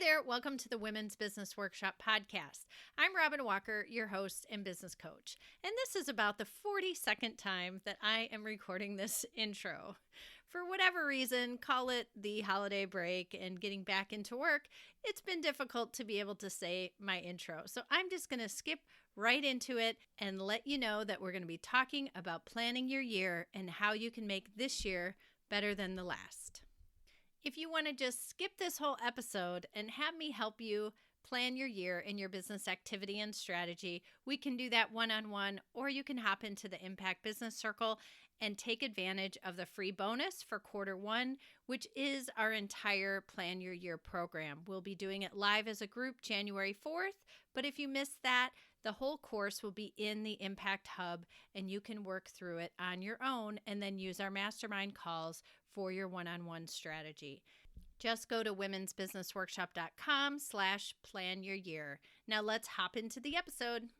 there. Welcome to the Women's Business Workshop podcast. I'm Robin Walker, your host and business coach. And this is about the 42nd time that I am recording this intro. For whatever reason, call it the holiday break and getting back into work, it's been difficult to be able to say my intro. So I'm just going to skip right into it and let you know that we're going to be talking about planning your year and how you can make this year better than the last. If you want to just skip this whole episode and have me help you plan your year in your business activity and strategy, we can do that one-on-one, or you can hop into the Impact Business Circle and take advantage of the free bonus for quarter one, which is our entire Plan Your Year program. We'll be doing it live as a group January 4th, but if you missed that, the whole course will be in the Impact Hub, and you can work through it on your own and then use our mastermind calls for your one-on-one strategy. Just go to womensbusinessworkshop.com/planyouryear. Now let's hop into the episode.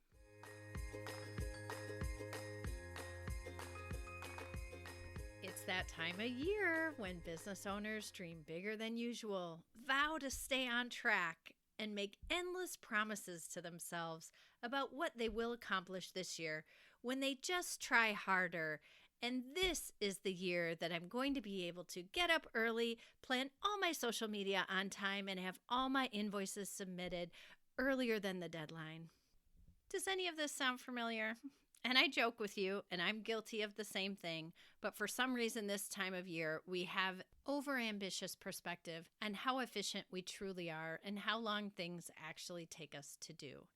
It's that time of year when business owners dream bigger than usual, vow to stay on track, and make endless promises to themselves about what they will accomplish this year when they just try harder. And this is the year that I'm going to be able to get up early, plan all my social media on time, and have all my invoices submitted earlier than the deadline. Does any of this sound familiar? And I joke with you, and I'm guilty of the same thing, but for some reason this time of year, we have overambitious perspective on how efficient we truly are and how long things actually take us to do.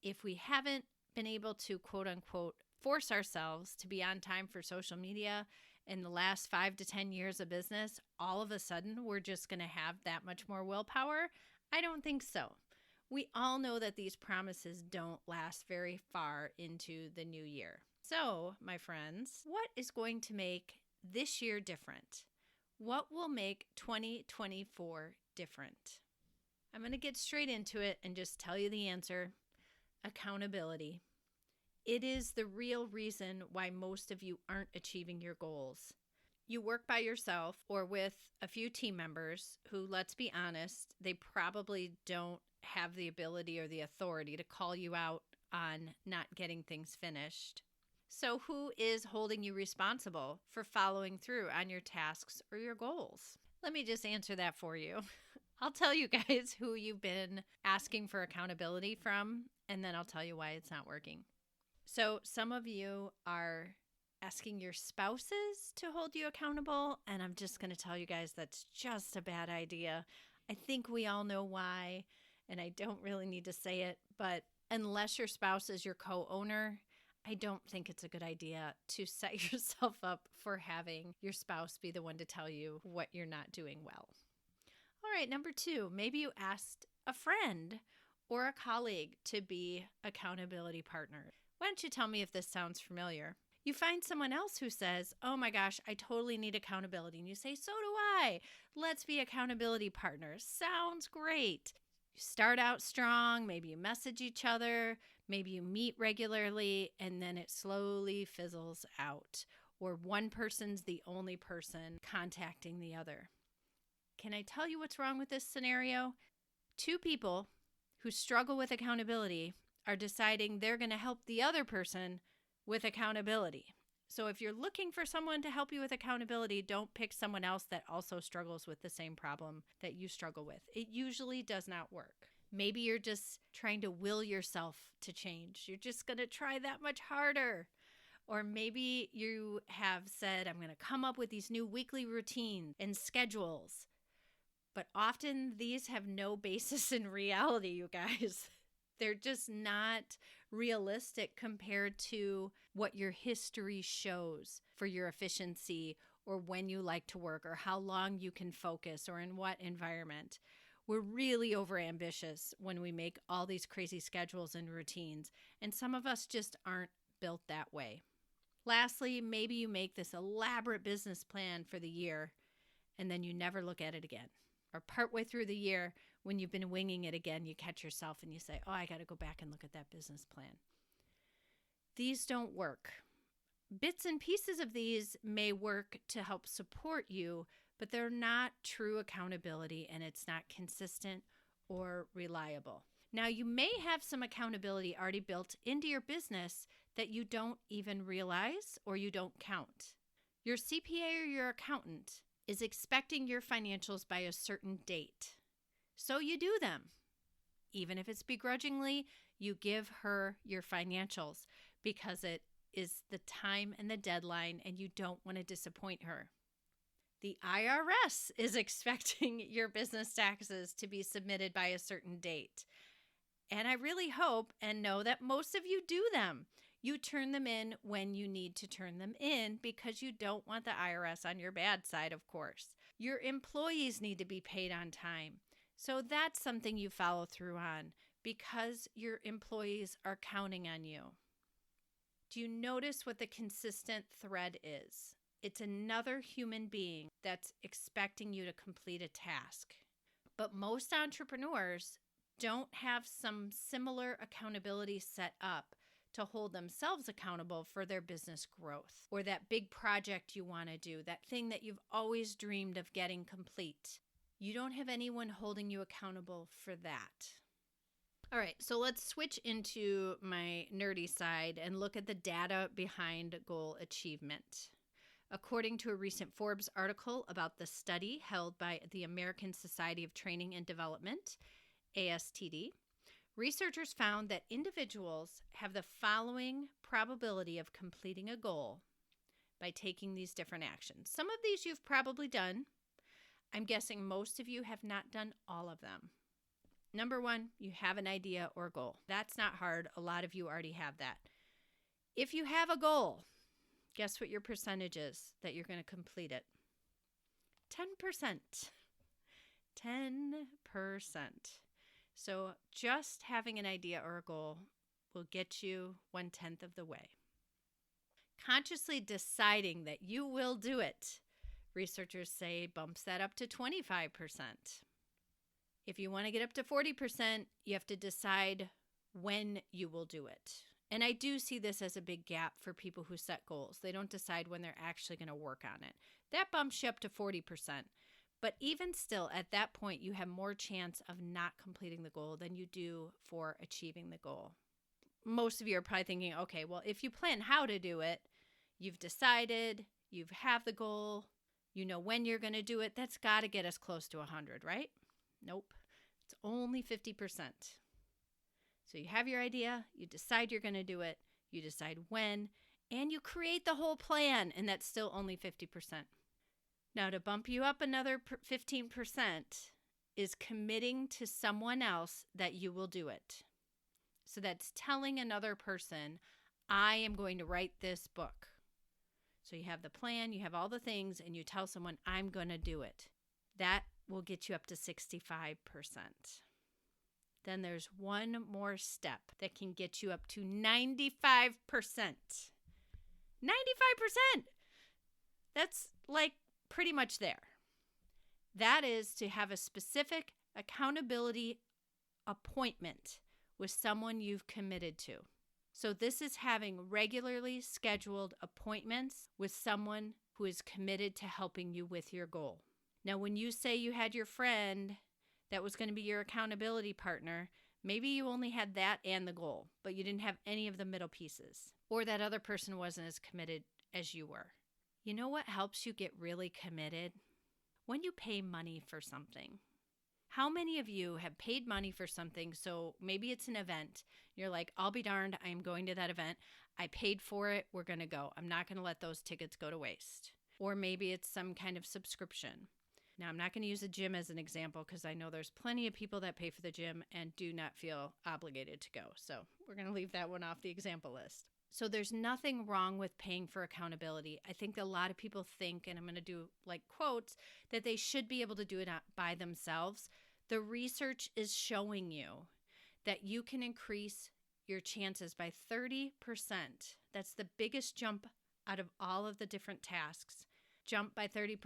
If we haven't been able to, quote unquote, force ourselves to be on time for social media in the last 5 to 10 years of business, all of a sudden we're just going to have that much more willpower? I don't think so. We all know that these promises don't last very far into the new year. So, my friends, what is going to make this year different? What will make 2024 different? I'm going to get straight into it and just tell you the answer. Accountability. It is the real reason why most of you aren't achieving your goals. You work by yourself or with a few team members who, let's be honest, they probably don't have the ability or the authority to call you out on not getting things finished. So who is holding you responsible for following through on your tasks or your goals? Let me just answer that for you. I'll tell you guys who you've been asking for accountability from, and then I'll tell you why it's not working. So some of you are asking your spouses to hold you accountable, and I'm just going to tell you guys that's just a bad idea. I think we all know why, and I don't really need to say it, but unless your spouse is your co-owner, I don't think it's a good idea to set yourself up for having your spouse be the one to tell you what you're not doing well. All right, number 2, maybe you asked a friend or a colleague to be accountability partner. Why don't you tell me if this sounds familiar? You find someone else who says, oh my gosh, I totally need accountability. And you say, so do I. Let's be accountability partners. Sounds great. You start out strong. Maybe you message each other. Maybe you meet regularly, and then it slowly fizzles out. Or one person's the only person contacting the other. Can I tell you what's wrong with this scenario? 2 people who struggle with accountability are deciding they're going to help the other person with accountability. So if you're looking for someone to help you with accountability, don't pick someone else that also struggles with the same problem that you struggle with. It usually does not work. Maybe you're just trying to will yourself to change. You're just going to try that much harder. Or maybe you have said, I'm going to come up with these new weekly routines and schedules. But often these have no basis in reality, you guys. They're just not realistic compared to what your history shows for your efficiency or when you like to work or how long you can focus or in what environment. We're really overambitious when we make all these crazy schedules and routines, and some of us just aren't built that way. Lastly, maybe you make this elaborate business plan for the year and then you never look at it again. Or partway through the year, when you've been winging it again, you catch yourself and you say, oh, I got to go back and look at that business plan. These don't work. Bits and pieces of these may work to help support you, but they're not true accountability, and it's not consistent or reliable. Now, you may have some accountability already built into your business that you don't even realize or you don't count. Your CPA or your accountant is expecting your financials by a certain date. So you do them. Even if it's begrudgingly, you give her your financials because it is the time and the deadline and you don't want to disappoint her. The IRS is expecting your business taxes to be submitted by a certain date. And I really hope and know that most of you do them. You turn them in when you need to turn them in because you don't want the IRS on your bad side, of course. Your employees need to be paid on time. So that's something you follow through on because your employees are counting on you. Do you notice what the consistent thread is? It's another human being that's expecting you to complete a task. But most entrepreneurs don't have some similar accountability set up to hold themselves accountable for their business growth or that big project you want to do, that thing that you've always dreamed of getting complete. You don't have anyone holding you accountable for that. All right, so let's switch into my nerdy side and look at the data behind goal achievement. According to a recent Forbes article about the study held by the American Society of Training and Development, ASTD, researchers found that individuals have the following probability of completing a goal by taking these different actions. Some of these you've probably done. I'm guessing most of you have not done all of them. Number one, you have an idea or goal. That's not hard. A lot of you already have that. If you have a goal, guess what your percentage is that you're going to complete it? 10%. 10%. So just having an idea or a goal will get you 1/10 of the way. Consciously deciding that you will do it, researchers say, bumps that up to 25%. If you want to get up to 40%, you have to decide when you will do it. And I do see this as a big gap for people who set goals. They don't decide when they're actually going to work on it. That bumps you up to 40%. But even still, at that point, you have more chance of not completing the goal than you do for achieving the goal. Most of you are probably thinking, okay, well, if you plan how to do it, you've decided, you have the goal, you know when you're going to do it, that's got to get us close to 100, right? Nope. It's only 50%. So you have your idea, you decide you're going to do it, you decide when, and you create the whole plan, and that's still only 50%. Now, to bump you up another 15% is committing to someone else that you will do it. So that's telling another person, I am going to write this book. So you have the plan, you have all the things, and you tell someone, I'm going to do it. That will get you up to 65%. Then there's one more step that can get you up to 95%. 95%! That's like pretty much there. That is to have a specific accountability appointment with someone you've committed to. So this is having regularly scheduled appointments with someone who is committed to helping you with your goal. Now, when you say you had your friend that was going to be your accountability partner, maybe you only had that and the goal, but you didn't have any of the middle pieces, or that other person wasn't as committed as you were. You know what helps you get really committed? When you pay money for something. How many of you have paid money for something? So maybe it's an event. You're like, I'll be darned, I'm going to that event. I paid for it. We're going to go. I'm not going to let those tickets go to waste. Or maybe it's some kind of subscription. Now, I'm not going to use a gym as an example because I know there's plenty of people that pay for the gym and do not feel obligated to go. So we're going to leave that one off the example list. So there's nothing wrong with paying for accountability. I think a lot of people think, and I'm going to do like quotes, that they should be able to do it by themselves. The research is showing you that you can increase your chances by 30%. That's the biggest jump out of all of the different tasks. Jump by 30%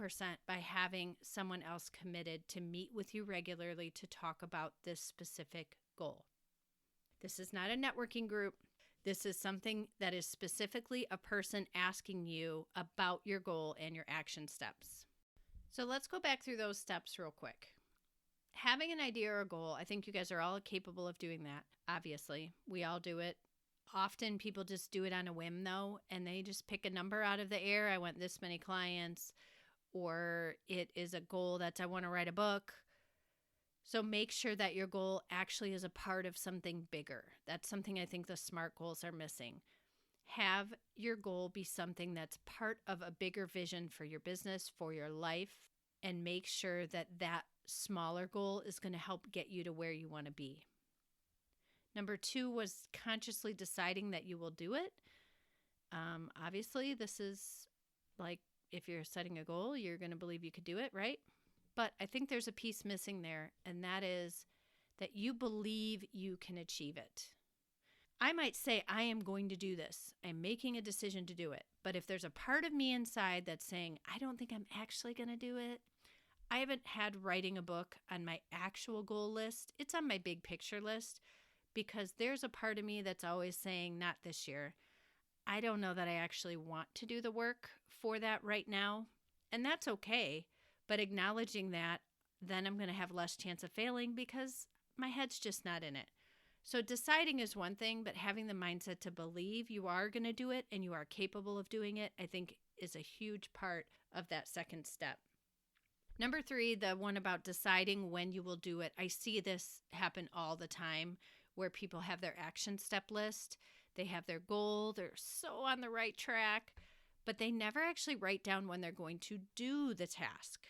by having someone else committed to meet with you regularly to talk about this specific goal. This is not a networking group. This is something that is specifically a person asking you about your goal and your action steps. So let's go back through those steps real quick. Having an idea or a goal, I think you guys are all capable of doing that. Obviously, we all do it. Often people just do it on a whim, though, and they just pick a number out of the air. I want this many clients, or it is a goal that's I want to write a book. So make sure that your goal actually is a part of something bigger. That's something I think the SMART goals are missing. Have your goal be something that's part of a bigger vision for your business, for your life, and make sure that that smaller goal is going to help get you to where you want to be. Number 2 was consciously deciding that you will do it. Obviously, this is like if you're setting a goal, you're going to believe you could do it, right? But I think there's a piece missing there, and that is that you believe you can achieve it. I might say, I am going to do this. I'm making a decision to do it. But if there's a part of me inside that's saying, I don't think I'm actually going to do it, I haven't had writing a book on my actual goal list. It's on my big picture list because there's a part of me that's always saying, not this year. I don't know that I actually want to do the work for that right now. And that's okay. But acknowledging that, then I'm going to have less chance of failing because my head's just not in it. So deciding is one thing, but having the mindset to believe you are going to do it and you are capable of doing it, I think is a huge part of that second step. Number 3, the one about deciding when you will do it. I see this happen all the time where people have their action step list. They have their goal. They're so on the right track, but they never actually write down when they're going to do the task.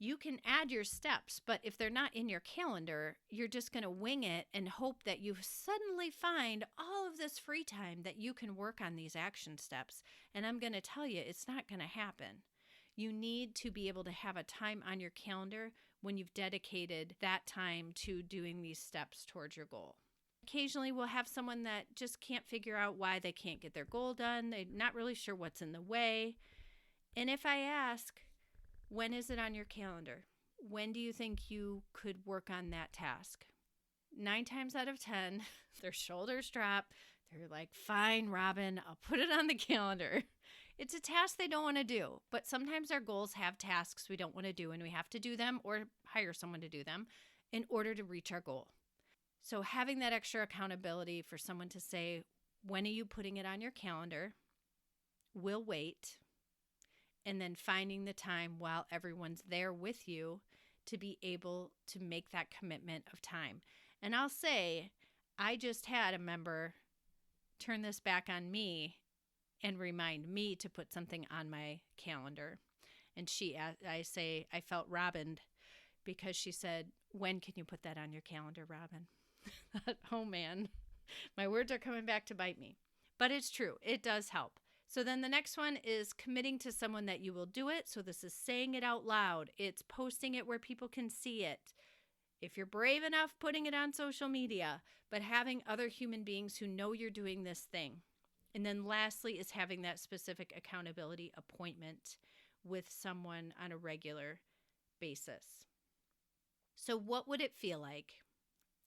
You can add your steps, but if they're not in your calendar, you're just going to wing it and hope that you suddenly find all of this free time that you can work on these action steps. And I'm going to tell you, it's not going to happen. You need to be able to have a time on your calendar when you've dedicated that time to doing these steps towards your goal. Occasionally, we'll have someone that just can't figure out why they can't get their goal done. They're not really sure what's in the way. And if I ask, when is it on your calendar? When do you think you could work on that task? 9 times out of 10, their shoulders drop. They're like, fine, Robin, I'll put it on the calendar. It's a task they don't want to do, but sometimes our goals have tasks we don't want to do and we have to do them or hire someone to do them in order to reach our goal. So having that extra accountability for someone to say, when are you putting it on your calendar? We'll wait. And then finding the time while everyone's there with you to be able to make that commitment of time. And I'll say, I just had a member turn this back on me and remind me to put something on my calendar. And I felt Robined because she said, when can you put that on your calendar, Robin? Oh man, my words are coming back to bite me. But it's true. It does help. So then the next one is committing to someone that you will do it. So this is saying it out loud. It's posting it where people can see it. If you're brave enough, putting it on social media, but having other human beings who know you're doing this thing. And then lastly is having that specific accountability appointment with someone on a regular basis. So what would it feel like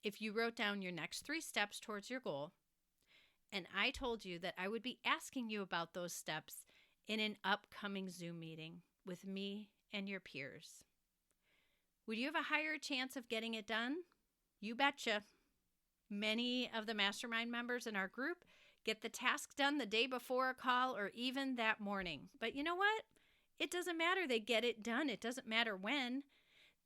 if you wrote down your next 3 steps towards your goal, and I told you that I would be asking you about those steps in an upcoming Zoom meeting with me and your peers? Would you have a higher chance of getting it done? You betcha. Many of the mastermind members in our group get the task done the day before a call or even that morning. But you know what? It doesn't matter. They get it done. It doesn't matter when.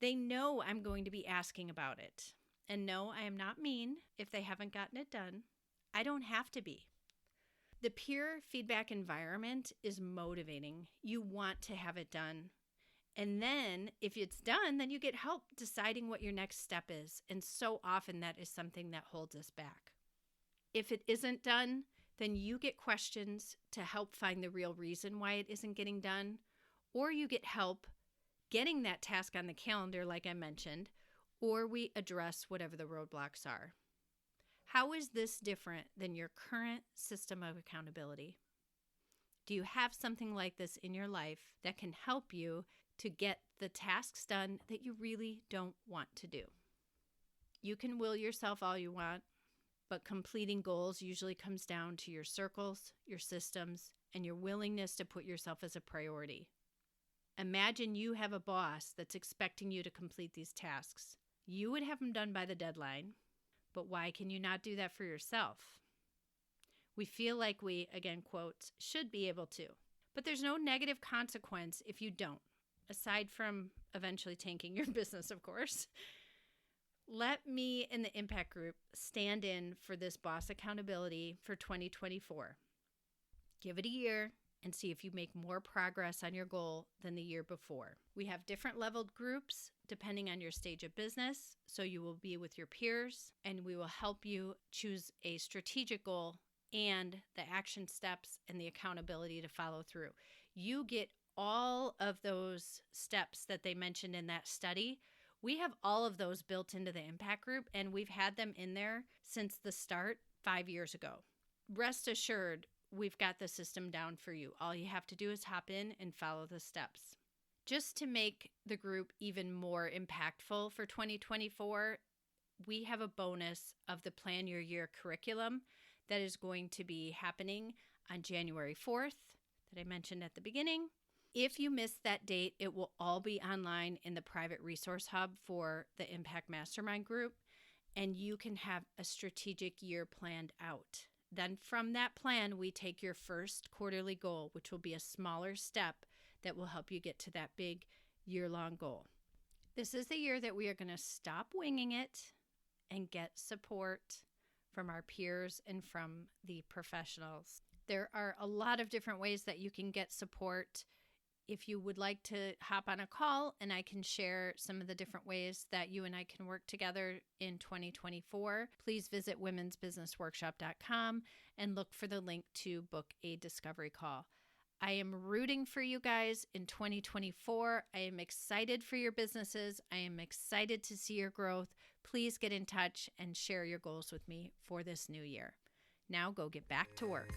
They know I'm going to be asking about it. And no, I am not mean if they haven't gotten it done. I don't have to be. The peer feedback environment is motivating. You want to have it done. And then if it's done, then you get help deciding what your next step is. And so often that is something that holds us back. If it isn't done, then you get questions to help find the real reason why it isn't getting done, or you get help getting that task on the calendar like I mentioned, or we address whatever the roadblocks are. How is this different than your current system of accountability? Do you have something like this in your life that can help you to get the tasks done that you really don't want to do? You can will yourself all you want, but completing goals usually comes down to your circles, your systems, and your willingness to put yourself as a priority. Imagine you have a boss that's expecting you to complete these tasks. You would have them done by the deadline, but why can you not do that for yourself? We feel like we, again, quotes, should be able to, but there's no negative consequence if you don't, aside from eventually tanking your business, of course. Let me in the Impact Group stand in for this boss accountability for 2024. Give it a year and see if you make more progress on your goal than the year before. We have different leveled groups depending on your stage of business, so you will be with your peers, and we will help you choose a strategic goal and the action steps and the accountability to follow through. You get all of those steps that they mentioned in that study. We have all of those built into the Impact Group, and we've had them in there since the start 5 years ago. Rest assured, we've got the system down for you. All you have to do is hop in and follow the steps. Just to make the group even more impactful for 2024, we have a bonus of the Plan Your Year curriculum that is going to be happening on January 4th that I mentioned at the beginning. If you miss that date, it will all be online in the private resource hub for the Impact Mastermind group, and you can have a strategic year planned out. Then from that plan, we take your first quarterly goal, which will be a smaller step that will help you get to that big year-long goal. This is the year that we are going to stop winging it and get support from our peers and from the professionals. There are a lot of different ways that you can get support. If you would like to hop on a call and I can share some of the different ways that you and I can work together in 2024, please visit womensbusinessworkshop.com and look for the link to book a discovery call. I am rooting for you guys in 2024. I am excited for your businesses. I am excited to see your growth. Please get in touch and share your goals with me for this new year. Now go get back to work.